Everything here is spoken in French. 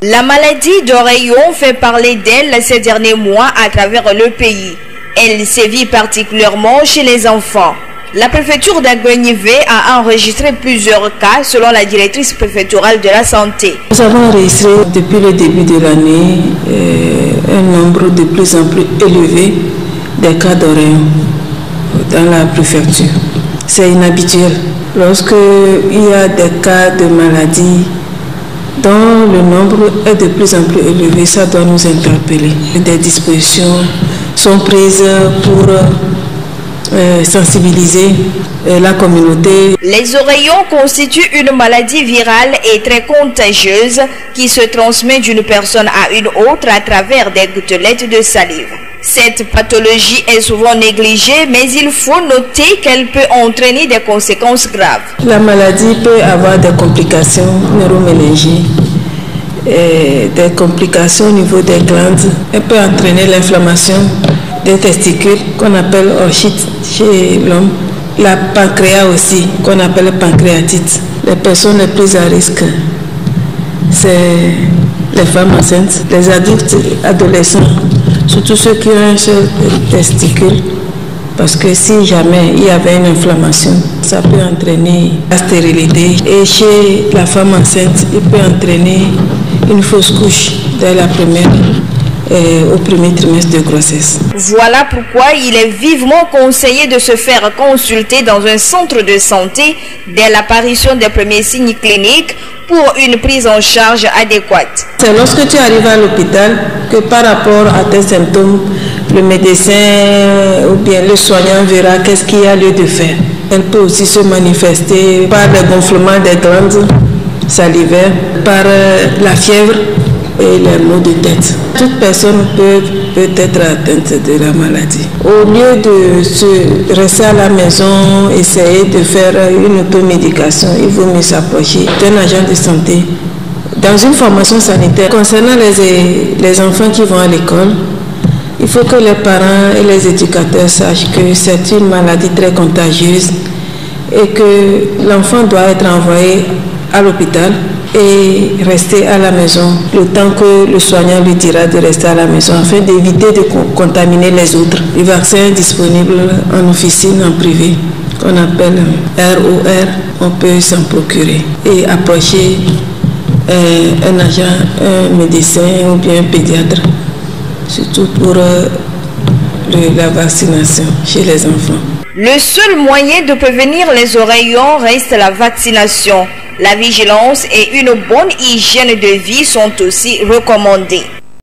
La maladie d'oreillon fait parler d'elle ces derniers mois à travers le pays. Elle sévit particulièrement chez les enfants. La préfecture d'Aguenivé a enregistré plusieurs cas selon la directrice préfectorale de la santé. Nous avons enregistré depuis le début de l'année un nombre de plus en plus élevé des cas d'oreillon dans la préfecture. C'est inhabituel. Lorsqu'il y a des cas de maladie dont le nombre est de plus en plus élevé, ça doit nous interpeller. Des dispositions sont prises pour sensibiliser la communauté. Les oreillons constituent une maladie virale et très contagieuse qui se transmet d'une personne à une autre à travers des gouttelettes de salive. Cette pathologie est souvent négligée, mais il faut noter qu'elle peut entraîner des conséquences graves. La maladie peut avoir des complications neuroméningiques, des complications au niveau des glandes. Elle peut entraîner l'inflammation des testicules qu'on appelle orchite chez l'homme. La pancréas aussi, qu'on appelle pancréatite. Les personnes les plus à risque, c'est les femmes enceintes, les adultes, adolescents, surtout ceux qui ont un seul testicule. Parce que si jamais il y avait une inflammation, ça peut entraîner la stérilité. Et chez la femme enceinte, il peut entraîner une fausse couche dès la première au premier trimestre de grossesse. Voilà pourquoi il est vivement conseillé de se faire consulter dans un centre de santé dès l'apparition des premiers signes cliniques pour une prise en charge adéquate. C'est lorsque tu arrives à l'hôpital que par rapport à tes symptômes, le médecin ou bien le soignant verra qu'est-ce qu'il y a lieu de faire. Elle peut aussi se manifester par le gonflement des glandes salivaires, par la fièvre et les maux de tête. Toute personne peut être atteinte de la maladie. Au lieu de se rester à la maison, essayer de faire une automédication, il vaut mieux s'approcher d'un agent de santé. Dans une formation sanitaire, concernant les enfants qui vont à l'école, il faut que les parents et les éducateurs sachent que c'est une maladie très contagieuse et que l'enfant doit être envoyé à l'hôpital et rester à la maison le temps que le soignant lui dira de rester à la maison afin d'éviter de contaminer les autres. Le vaccin est disponible en officine, en privé, qu'on appelle ROR, on peut s'en procurer et approcher un agent, un médecin ou bien un pédiatre, surtout pour la vaccination chez les enfants. Le seul moyen de prévenir les oreillons reste la vaccination. La vigilance et une bonne hygiène de vie sont aussi recommandées.